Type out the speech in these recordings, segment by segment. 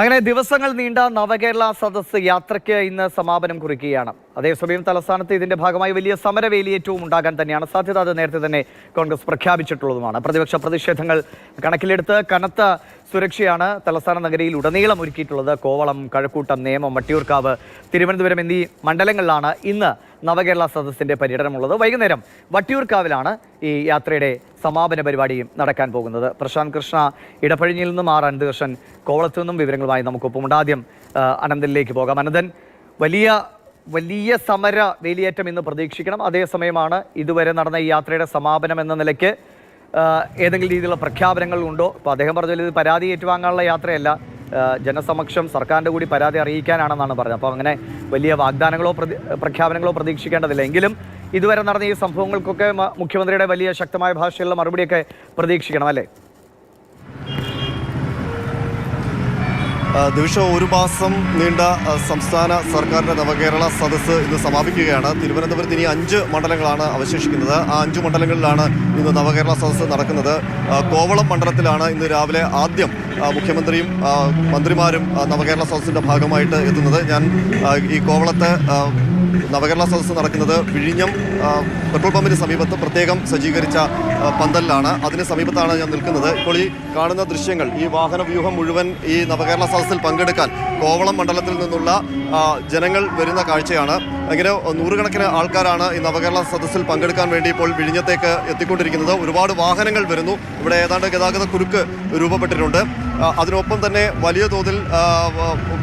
അങ്ങനെ ദിവസങ്ങൾ നീണ്ട നവകേരള സദസ്സ് യാത്രയ്ക്ക് ഇന്ന് സമാപനം കുറിക്കുകയാണ്. അതേസമയം തലസ്ഥാനത്ത് ഇതിന്റെ ഭാഗമായി വലിയ സമരവേലിയേറ്റവും ഉണ്ടാകാൻ തന്നെയാണ് സാധ്യത. അത് നേരത്തെ തന്നെ കോൺഗ്രസ് പ്രഖ്യാപിച്ചിട്ടുള്ളതുമാണ്. പ്രതിപക്ഷ പ്രതിഷേധങ്ങൾ കണക്കിലെടുത്ത് കനത്ത സുരക്ഷയാണ് തലസ്ഥാന നഗരിയിൽ ഉടനീളം ഒരുക്കിയിട്ടുള്ളത്. കോവളം, കഴക്കൂട്ടം, നേമം, വട്ടിയൂർക്കാവ്, തിരുവനന്തപുരം എന്നീ മണ്ഡലങ്ങളിലാണ് ഇന്ന് നവകേരള സദസ്സിന്റെ പര്യടനമുള്ളത്. വൈകുന്നേരം വട്ടിയൂർക്കാവിലാണ് ഈ യാത്രയുടെ സമാപന പരിപാടിയും നടക്കാൻ പോകുന്നത്. പ്രശാന്ത് കൃഷ്ണ ഇടപ്പഴിഞ്ഞിൽ നിന്നും അനന്തകൃഷ്ണൻ കോവളത്തു നിന്നും വിവരങ്ങളുമായി നമുക്കൊപ്പമുണ്ട്. ആദ്യം അനന്തനിലേക്ക് പോകാം. അനന്തൻ, വലിയ സമര വേലിയേറ്റം ഇന്ന് പ്രതീക്ഷിക്കണം. അതേസമയമാണ് ഇതുവരെ നടന്ന ഈ യാത്രയുടെ സമാപനം എന്ന നിലയ്ക്ക് ഏതെങ്കിലും രീതിയിലുള്ള പ്രഖ്യാപനങ്ങൾ ഉണ്ടോ? ഇപ്പോൾ അദ്ദേഹം പറഞ്ഞാൽ ഇത് പരാതി ഏറ്റുവാങ്ങാനുള്ള യാത്രയല്ല, ജനസമക്ഷം സർക്കാരിൻ്റെ കൂടി പരാതി അറിയിക്കാനാണെന്നാണ് പറഞ്ഞത്. അപ്പോൾ അങ്ങനെ വലിയ വാഗ്ദാനങ്ങളോ പ്രഖ്യാപനങ്ങളോ പ്രതീക്ഷിക്കേണ്ടതില്ല. എങ്കിലും ഇതുവരെ നടന്ന ഈ സംഭവങ്ങൾക്കൊക്കെ മുഖ്യമന്ത്രിയുടെ വലിയ ശക്തമായ ഭാഷയിലുള്ള മറുപടിയൊക്കെ പ്രതീക്ഷിക്കണം, അല്ലേ? ദിവസം ഒരു മാസം നീണ്ട സംസ്ഥാന സർക്കാരിൻ്റെ നവകേരള സദസ്സ് ഇന്ന് സമാപിക്കുകയാണ്. തിരുവനന്തപുരത്ത് ഇനി 5 മണ്ഡലങ്ങളാണ് അവശേഷിക്കുന്നത്. ആ 5 മണ്ഡലങ്ങളിലാണ് ഇന്ന് നവകേരള സദസ്സ് നടക്കുന്നത്. കോവളം മണ്ഡലത്തിലാണ് ഇന്ന് രാവിലെ ആദ്യം മുഖ്യമന്ത്രിയും മന്ത്രിമാരും നവകേരള സദസ്സിൻ്റെ ഭാഗമായിട്ട് എത്തുന്നത്. ഞാൻ ഈ കോവളത്തെ നവകേരള സദസ്സ് നടക്കുന്നത് വിഴിഞ്ഞം പെട്രോൾ പമ്പിന് സമീപത്ത് പ്രത്യേകം സജ്ജീകരിച്ച പന്തലിലാണ്. അതിന് സമീപത്താണ് ഞാൻ നിൽക്കുന്നത്. ഇപ്പോൾ ഈ കാണുന്ന ദൃശ്യങ്ങൾ, ഈ വാഹന വ്യൂഹം മുഴുവൻ ഈ നവകേരള സദസ്സിൽ പങ്കെടുക്കാൻ കോവളം മണ്ഡലത്തിൽ നിന്നുള്ള ജനങ്ങൾ വരുന്ന കാഴ്ചയാണ്. അങ്ങനെ നൂറുകണക്കിന് ആൾക്കാരാണ് ഈ നവകേരള സദസ്സിൽ പങ്കെടുക്കാൻ വേണ്ടി ഇപ്പോൾ വിഴിഞ്ഞത്തേക്ക് എത്തിക്കൊണ്ടിരിക്കുന്നത്. ഒരുപാട് വാഹനങ്ങൾ വരുന്നു. ഇവിടെ ഏതാണ്ട് ഗതാഗത കുരുക്ക് രൂപപ്പെട്ടിട്ടുണ്ട്. അതിനൊപ്പം തന്നെ വലിയ തോതിൽ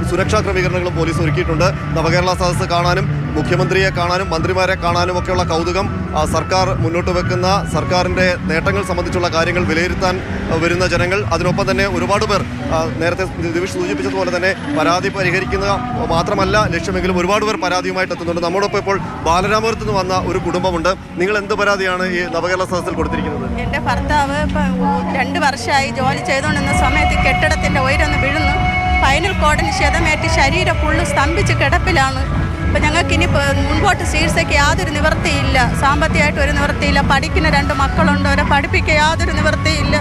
സുരക്ഷാ ക്രമീകരണങ്ങളും പോലീസ് ഒരുക്കിയിട്ടുണ്ട്. നവകേരള സദസ്സ് കാണാനും മുഖ്യമന്ത്രിയെ കാണാനും മന്ത്രിമാരെ കാണാനും ഒക്കെയുള്ള കൗതുകം, സർക്കാർ മുന്നോട്ട് വെക്കുന്ന സർക്കാരിൻ്റെ നേട്ടങ്ങൾ സംബന്ധിച്ചുള്ള കാര്യങ്ങൾ വിലയിരുത്താൻ വരുന്ന ജനങ്ങൾ, അതിനൊപ്പം തന്നെ ഒരുപാട് പേർ നേരത്തെ ദിവിഷ് സൂചിപ്പിച്ചതുപോലെ തന്നെ പരാതി പരിഹരിക്കുന്ന മാത്രമല്ല ലക്ഷ്യമെങ്കിലും ഒരുപാട് പേർ പരാതിയുമായിട്ട് എത്തുന്നുണ്ട്. നമ്മോടൊപ്പം ഇപ്പോൾ ബാലരാമപുരത്ത് നിന്ന് വന്ന ഒരു കുടുംബമുണ്ട്. നിങ്ങൾ എന്ത് പരാതിയാണ് ഈ നവകേരള സദസ്സിൽ കൊടുത്തിരിക്കുന്നത്? എൻ്റെ ഭർത്താവ് 2 വർഷമായി ജോലി ചെയ്തുകൊണ്ടിരുന്ന സമയത്ത് കെട്ടിടത്തിൻ്റെ ഉയരൊന്ന് വീഴുന്നു. ഫൈനൽ കോഡിന് ക്ഷതമേറ്റ് ശരീരം ഫുള്ള് സ്തംഭിച്ച് കിടപ്പിലാണ്. അപ്പോൾ ഞങ്ങൾക്കിനി മുൻപോട്ട് ചികിത്സയ്ക്ക് യാതൊരു നിവൃത്തിയില്ല. സാമ്പത്തികമായിട്ട് ഒരു നിവൃത്തിയില്ല. പഠിക്കുന്ന 2 മക്കളുണ്ട്, അവരെ പഠിപ്പിക്കുക യാതൊരു നിവൃത്തിയില്ല.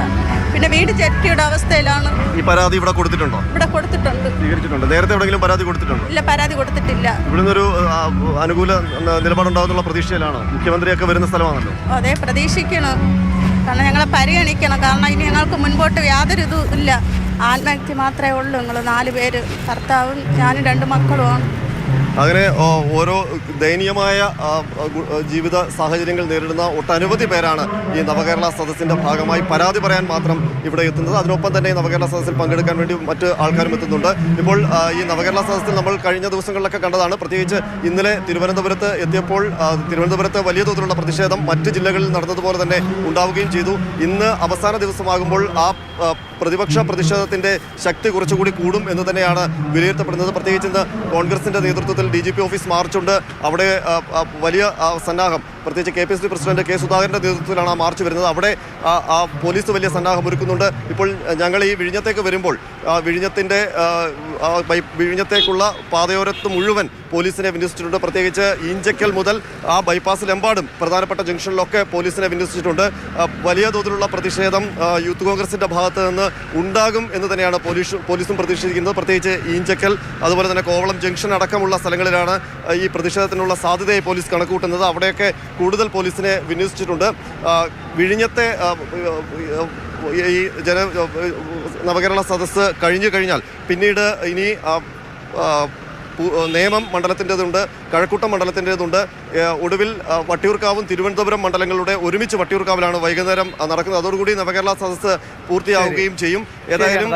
പിന്നെ വീട് ചെറ്റിയുടെ അവസ്ഥയിലാണ്. ഈ പരാതി ഇവിടെ കൊടുത്തിട്ടുണ്ടോ? ഇവിടെ കൊടുത്തിട്ടുണ്ട്. സ്വീകരിച്ചിട്ടുണ്ട്. നേരത്തെ എവിടെയെങ്കിലും പരാതി കൊടുത്തിട്ടുണ്ടോ? ഇല്ല, പരാതി കൊടുത്തിട്ടില്ല. ഇവിടുന്ന് ഒരു അനുകൂല നിലപാടുണ്ടാകുന്നുള്ള പ്രതീക്ഷയിലാണോ? മുഖ്യമന്ത്രിയൊക്കെ വരുന്ന സ്ഥലമാണല്ലോ. അതെ, പ്രതീക്ഷിക്കണം. കാരണം ഞങ്ങളെ പരിഗണിക്കണം. കാരണം ഇനി ഞങ്ങൾക്ക് മുൻപോട്ട് യാതൊരു ഇതും ഇല്ല. ആത്മഹത്യ മാത്രമേ ഉള്ളൂ. ഞങ്ങൾ 4 പേര്, ഭർത്താവും ഞാനും 2 മക്കളുമാണ്. അങ്ങനെ ഓരോ ദയനീയമായ ജീവിത സാഹചര്യങ്ങൾ നേരിടുന്ന ഒട്ടനവധി പേരാണ് ഈ നവകേരള സദസ്സിൻ്റെ ഭാഗമായി പരാതി പറയാൻ മാത്രം ഇവിടെ എത്തുന്നത്. അതിനൊപ്പം തന്നെ നവകേരള സദസ്സിൽ പങ്കെടുക്കാൻ വേണ്ടി മറ്റ് ആൾക്കാരും എത്തുന്നുണ്ട്. ഇപ്പോൾ ഈ നവകേരള സദസ്സിൽ നമ്മൾ കഴിഞ്ഞ ദിവസങ്ങളിലൊക്കെ കണ്ടതാണ്. പ്രത്യേകിച്ച് ഇന്നലെ തിരുവനന്തപുരത്ത് എത്തിയപ്പോൾ തിരുവനന്തപുരത്ത് വലിയ തോതിലുള്ള പ്രതിഷേധം മറ്റ് ജില്ലകളിൽ നടന്നതുപോലെ തന്നെ ഉണ്ടാവുകയും ചെയ്തു. ഇന്ന് അവസാന ദിവസമാകുമ്പോൾ ആ പ്രതിപക്ഷ പ്രതിഷേധത്തിൻ്റെ ശക്തി കുറച്ചുകൂടി കൂടും എന്ന് തന്നെയാണ് വിലയിരുത്തപ്പെടുന്നത്. പ്രത്യേകിച്ച് ഇന്ന് കോൺഗ്രസിൻ്റെ നേതൃത്വത്തിൽ DGP ഓഫീസ് മാർച്ചുണ്ട്. അവിടെ വലിയ സന്നാഹം, പ്രത്യേകിച്ച് KPCC പ്രസിഡന്റ് K. സുധാകരൻ്റെ നേതൃത്വത്തിലാണ് ആ മാർച്ച് വരുന്നത്. അവിടെ പോലീസ് വലിയ സന്നാഹം ഒരുക്കുന്നുണ്ട്. ഇപ്പോൾ ഞങ്ങൾ ഈ വിഴിഞ്ഞത്തേക്ക് വരുമ്പോൾ വിഴിഞ്ഞത്തേക്കുള്ള പാതയോരത്ത് മുഴുവൻ പോലീസിനെ വിന്യസിച്ചിട്ടുണ്ട്. പ്രത്യേകിച്ച് ഈഞ്ചക്കൽ മുതൽ ആ ബൈപ്പാസിലെമ്പാടും പ്രധാനപ്പെട്ട ജംഗ്ഷനിലൊക്കെ പോലീസിനെ വിന്യസിച്ചിട്ടുണ്ട്. വലിയ തോതിലുള്ള പ്രതിഷേധം യൂത്ത് കോൺഗ്രസിൻ്റെ ഭാഗത്ത് നിന്ന് ഉണ്ടാകും എന്ന് തന്നെയാണ് പോലീസും പ്രതീക്ഷിക്കുന്നത്. പ്രത്യേകിച്ച് ഈഞ്ചക്കൽ, അതുപോലെ തന്നെ കോവളം ജംഗ്ഷൻ അടക്കമുള്ള സ്ഥലങ്ങളിലാണ് ഈ പ്രതിഷേധത്തിനുള്ള സാധ്യതയെ പോലീസ് കണക്കുകൂട്ടുന്നത്. അവിടെയൊക്കെ കൂടുതൽ പോലീസിനെ വിന്യസിച്ചിട്ടുണ്ട്. വിഴിഞ്ഞത്തെ ഈ നവകേരള സദസ്സ് കഴിഞ്ഞു കഴിഞ്ഞാൽ പിന്നീട് ഇനി നേമം മണ്ഡലത്തിൻ്റെതുണ്ട്, കഴക്കൂട്ടം മണ്ഡലത്തിൻ്റെതുണ്ട്. ഒടുവിൽ വട്ടിയൂർക്കാവും തിരുവനന്തപുരം മണ്ഡലങ്ങളുടെ ഒരുമിച്ച് വട്ടിയൂർക്കാവിലാണ് വൈകുന്നേരം നടക്കുന്നത്. അതോടുകൂടി നവകേരള സദസ്സ് പൂർത്തിയാവുകയും ചെയ്യും. ഏതായാലും